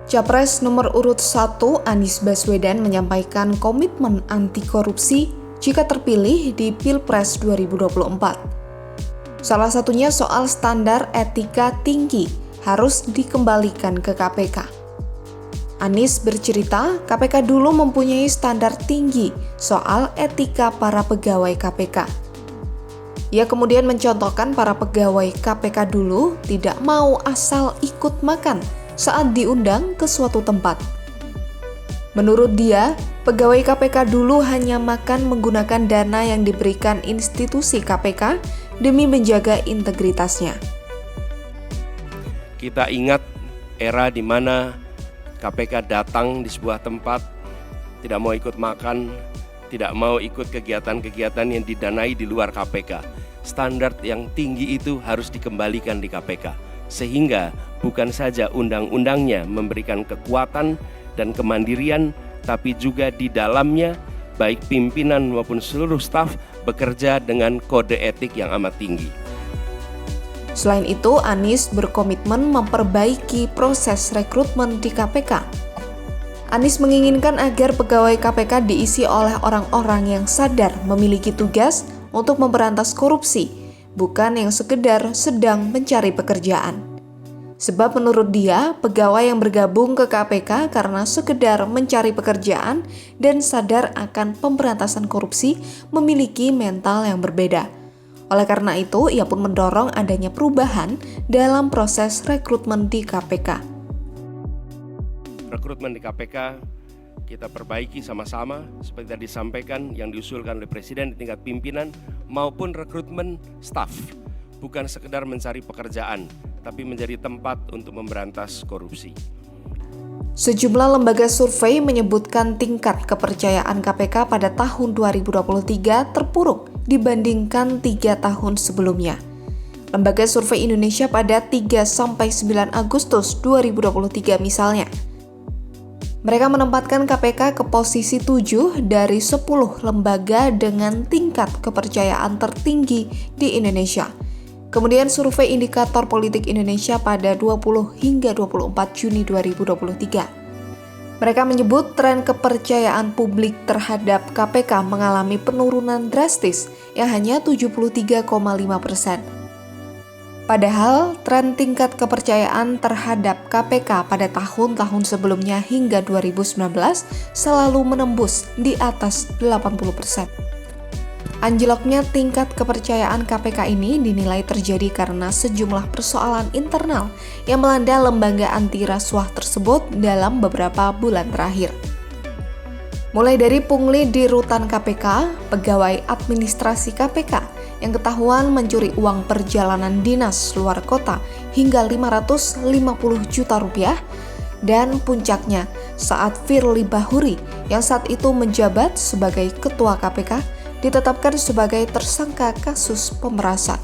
Capres nomor urut 1 Anies Baswedan menyampaikan komitmen anti korupsi jika terpilih di Pilpres 2024. Salah satunya soal standar etika tinggi harus dikembalikan ke KPK. Anies bercerita, KPK dulu mempunyai standar tinggi soal etika para pegawai KPK. Ia kemudian mencontohkan para pegawai KPK dulu tidak mau asal ikut makan saat diundang ke suatu tempat. Menurut dia, pegawai KPK dulu hanya makan menggunakan dana yang diberikan institusi KPK demi menjaga integritasnya. Kita ingat era di mana KPK datang di sebuah tempat, tidak mau ikut makan, tidak mau ikut kegiatan-kegiatan yang didanai di luar KPK. Standar yang tinggi itu harus dikembalikan di KPK. Sehingga bukan saja undang-undangnya memberikan kekuatan dan kemandirian, tapi juga di dalamnya baik pimpinan maupun seluruh staf bekerja dengan kode etik yang amat tinggi. Selain itu, Anies berkomitmen memperbaiki proses rekrutmen di KPK. Anies menginginkan agar pegawai KPK diisi oleh orang-orang yang sadar memiliki tugas untuk memberantas korupsi, bukan yang sekedar sedang mencari pekerjaan. Sebab menurut dia, pegawai yang bergabung ke KPK karena sekedar mencari pekerjaan dan sadar akan pemberantasan korupsi memiliki mental yang berbeda. Oleh karena itu, ia pun mendorong adanya perubahan dalam proses rekrutmen di KPK. Rekrutmen di KPK kita perbaiki sama-sama seperti tadi disampaikan yang diusulkan oleh Presiden di tingkat pimpinan maupun rekrutmen staf. Bukan sekedar mencari pekerjaan, tapi menjadi tempat untuk memberantas korupsi. Sejumlah lembaga survei menyebutkan tingkat kepercayaan KPK pada tahun 2023 terpuruk dibandingkan 3 tahun sebelumnya. Lembaga Survei Indonesia pada 3-9 Agustus 2023 misalnya. Mereka menempatkan KPK ke posisi 7 dari 10 lembaga dengan tingkat kepercayaan tertinggi di Indonesia. Kemudian survei indikator politik Indonesia pada 20 hingga 24 Juni 2023. Mereka menyebut tren kepercayaan publik terhadap KPK mengalami penurunan drastis yang hanya 73,5%. Padahal tren tingkat kepercayaan terhadap KPK pada tahun-tahun sebelumnya hingga 2019 selalu menembus di atas 80%. Anjloknya tingkat kepercayaan KPK ini dinilai terjadi karena sejumlah persoalan internal yang melanda lembaga anti rasuah tersebut dalam beberapa bulan terakhir. Mulai dari pungli di rutan KPK, pegawai administrasi KPK yang ketahuan mencuri uang perjalanan dinas luar kota hingga 550 juta rupiah, dan puncaknya saat Firly Bahuri yang saat itu menjabat sebagai ketua KPK ditetapkan sebagai tersangka kasus pemerasan.